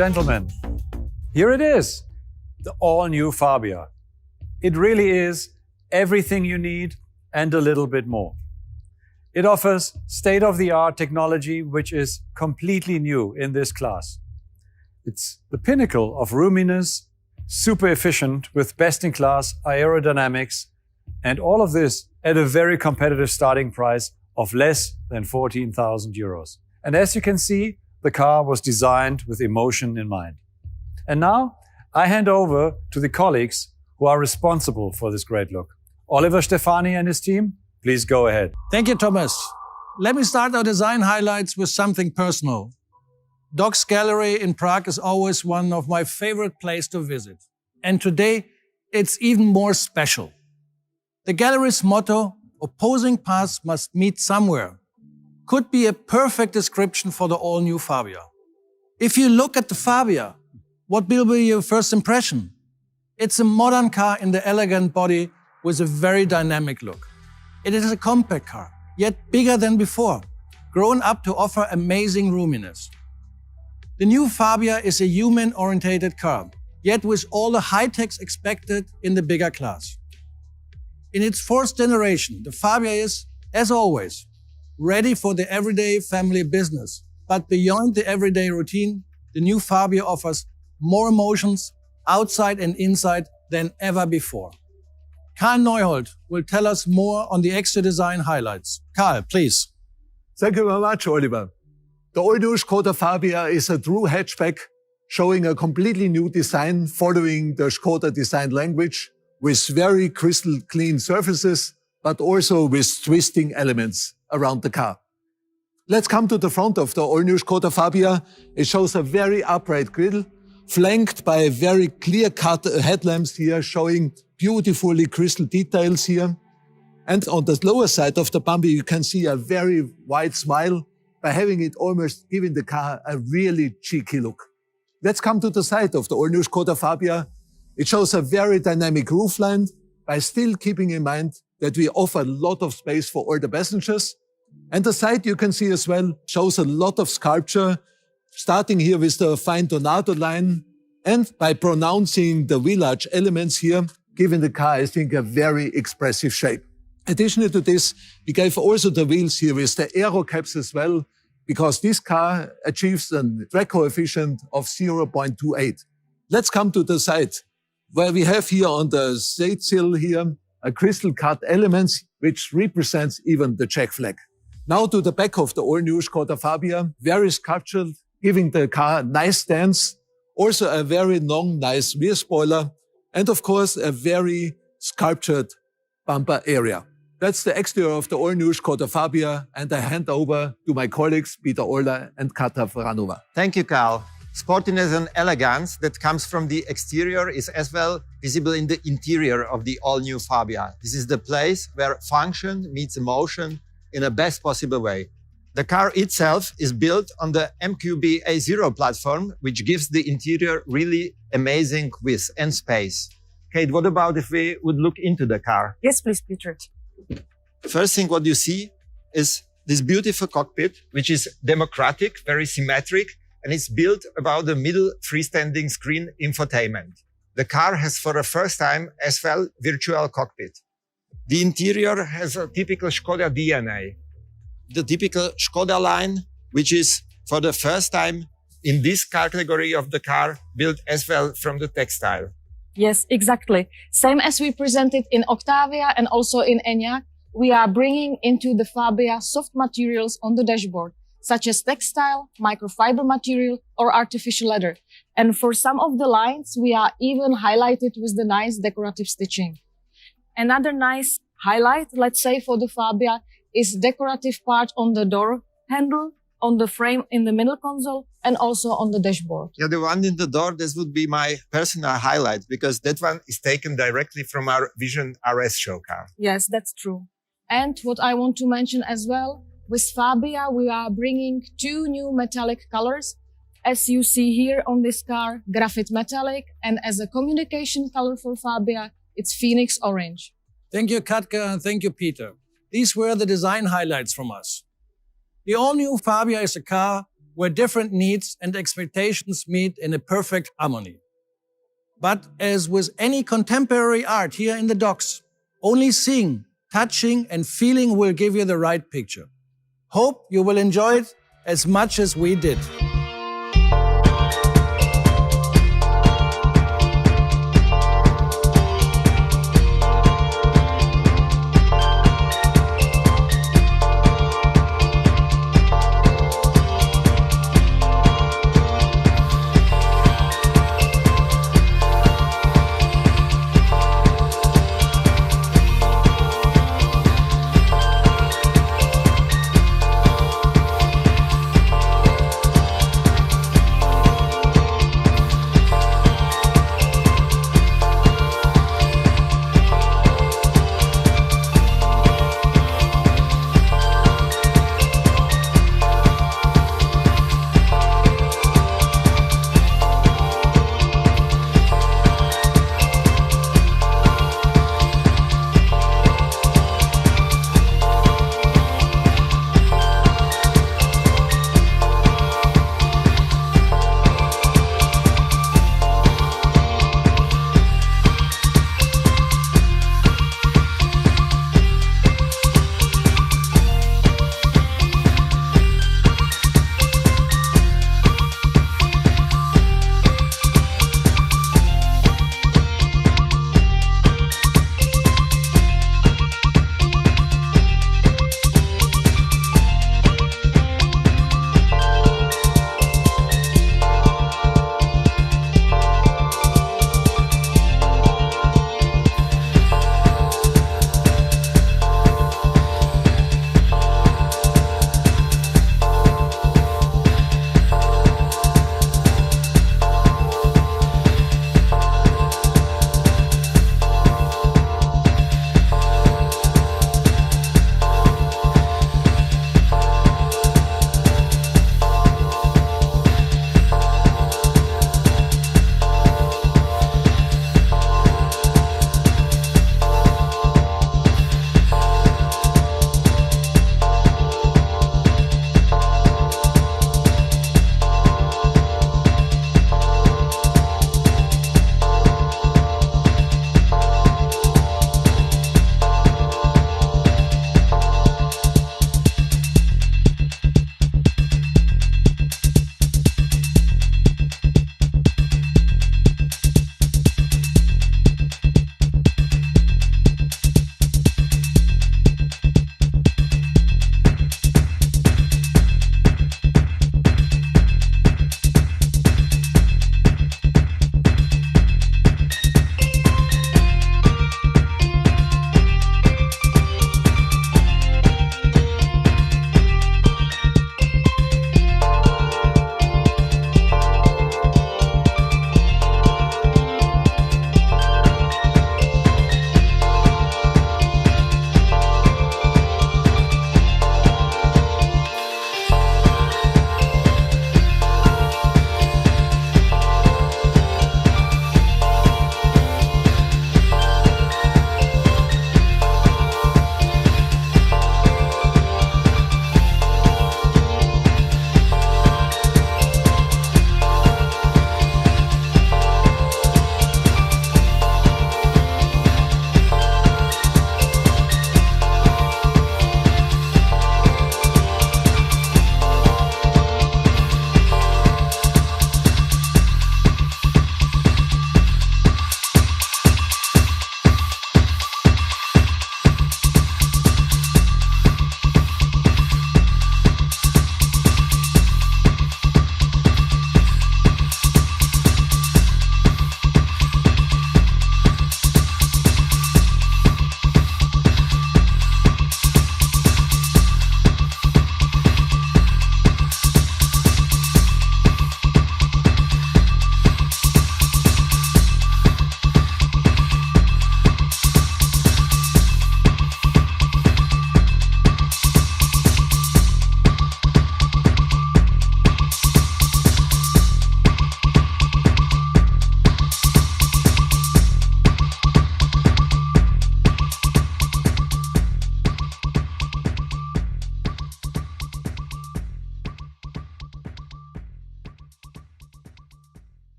gentlemen, here it is, the all-new Fabia. It really is everything you need and a little bit more. It offers state-of-the-art technology which is completely new in this class. It's the pinnacle of roominess, super efficient with best-in-class aerodynamics, and all of this at a very competitive starting price of less than 14,000 euros. And as you can see, the car was designed with emotion in mind. And now I hand over to the colleagues who are responsible for this great look. Oliver Stefani and his team, please go ahead. Thank you, Thomas. Let me start our design highlights with something personal. Doc's Gallery in Prague is always one of my favorite places to visit. And today, it's even more special. The gallery's motto, opposing paths must meet somewhere, could be a perfect description for the all-new Fabia. If you look at the Fabia, what will be your first impression? It's a modern car in the elegant body with a very dynamic look. It is a compact car, yet bigger than before, grown up to offer amazing roominess. The new Fabia is a human-oriented car, yet with all the high-techs expected in the bigger class. In its fourth generation, the Fabia is, as always, ready for the everyday family business. But beyond the everyday routine, the new Fabia offers more emotions outside and inside than ever before. Karl Neuhold will tell us more on the extra design highlights. Karl, please. Thank you very much, Oliver. The all-new Škoda Fabia is a true hatchback, showing a completely new design following the Škoda design language, with very crystal clean surfaces, but also with twisting elements around the car. Let's come to the front of the all-new Škoda Fabia. It shows a very upright grille, flanked by very clear-cut headlamps here, showing beautifully crystal details here. And on the lower side of the bumper, you can see a very wide smile by having it almost giving the car a really cheeky look. Let's come to the side of the all-new Škoda Fabia. It shows a very dynamic roofline by still keeping in mind that we offer a lot of space for all the passengers. And the side you can see as well shows a lot of sculpture, starting here with the fine Donato line, and by pronouncing the wheel arch elements here, giving the car, I think, a very expressive shape. Additionally to this, we gave also the wheels here with the aero caps as well, because this car achieves a drag coefficient of 0.28. Let's come to the side, where we have here on the side sill here a crystal cut elements, which represents even the Czech flag. Now to the back of the all-new Škoda Fabia, very sculptured, giving the car a nice stance, also a very long, nice rear spoiler, and of course a very sculptured bumper area. That's the exterior of the all-new Škoda Fabia, and I hand over to my colleagues Peter Euler and Kata Vranova. Thank you, Karl. Sportiness and elegance that comes from the exterior is as well visible in the interior of the all-new Fabia. This is the place where function meets emotion in the best possible way. The car itself is built on the MQB A0 platform, which gives the interior really amazing width and space. Kate, what about if we would look into the car? Yes, please, Peter. First thing what you see is this beautiful cockpit, which is democratic, very symmetric, and it's built about the middle freestanding screen infotainment. The car has for the first time as well virtual cockpit. The interior has a typical Škoda DNA. The typical Škoda line, which is for the first time in this category of the car, built as well from the textile. Yes, exactly. Same as we presented in Octavia and also in Enyaq, we are bringing into the Fabia soft materials on the dashboard, such as textile, microfiber material, or artificial leather. And for some of the lines, we are even highlighted with the nice decorative stitching. Another nice highlight, let's say, for the Fabia is decorative part on the door handle, on the frame in the middle console, and also on the dashboard. Yeah, the one in the door, this would be my personal highlight, because that one is taken directly from our Vision RS show car. Yes, that's true. And what I want to mention as well, with Fabia, we are bringing two new metallic colors. As you see here on this car, graphite metallic, and as a communication color for Fabia, it's Phoenix Orange. Thank you, Katka, and thank you, Peter. These were the design highlights from us. The all-new Fabia is a car where different needs and expectations meet in a perfect harmony. But as with any contemporary art here in the docks, only seeing, touching and feeling will give you the right picture. Hope you will enjoy it as much as we did.